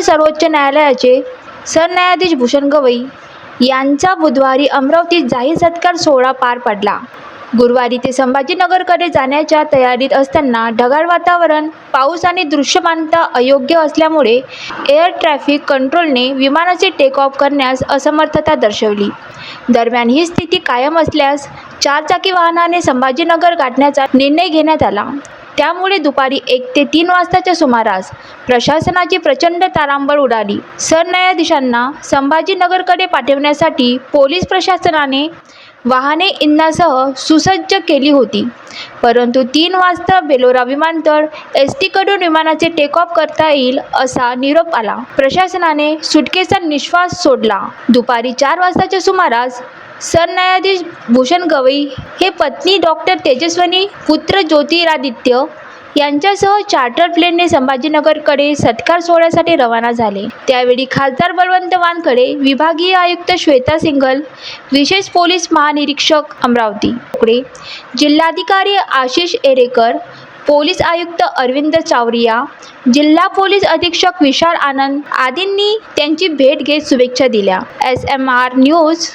सर्वोच्च न्यायालयाचे सरन्यायाधीश भूषण गवई यांचा बुधवारी अमरावतीत जाहीर सत्कार सोहळा पार पडला। गुरुवारी ते संभाजीनगरकडे जाण्याच्या तयारीत असताना ढगाळ वातावरण, पाऊस आणि दृश्यमानता अयोग्य असल्यामुळे एअर ट्रॅफिक कंट्रोलने विमानाचे टेक ऑफ करण्यास असमर्थता दर्शवली। दरम्यान ही स्थिती कायम असल्यास चारचाकी वाहनाने संभाजीनगर गाठण्याचा निर्णय घेण्यात आला। त्यामुळे दुपारी 1 ते 3 वाजताच्या सुमारास प्रशासनाची प्रचंड तारांबळ उडाली। सरन्यायाधीशांना संभाजीनगरकडे पाठवण्यासाठी पोलीस प्रशासनाने वाहने इंधनासह सुसज्ज केली होती, परंतु 3 वाजता बेलोरा विमानतळ एसटीकडून विमानाचे टेक ऑफ करता येईल असा निरोप आला। प्रशासनाने सुटकेचा निश्वास सोडला। दुपारी 4 वाजताच्या सुमारास सरन्यायाधीश भूषण गवई हे पत्नी डॉक्टर तेजस्विनी, पुत्र ज्योतिरादित्य यांच्यासह चार्टर प्लेनने संभाजीनगरकडे सत्कार सोहळ्यासाठी रवाना झाले। त्यावेळी खासदार बळवंत वानखडे, विभागीय आयुक्त श्वेता सिंघल, विशेष पोलीस महानिरीक्षक अमरावती, जिल्हाधिकारी आशिष एरेकर, पोलीस आयुक्त अरविंद चावरिया, जिल्हा पोलीस अधीक्षक विशाल आनंद आदींनी त्यांची भेट घेत शुभेच्छा दिल्या। SMR news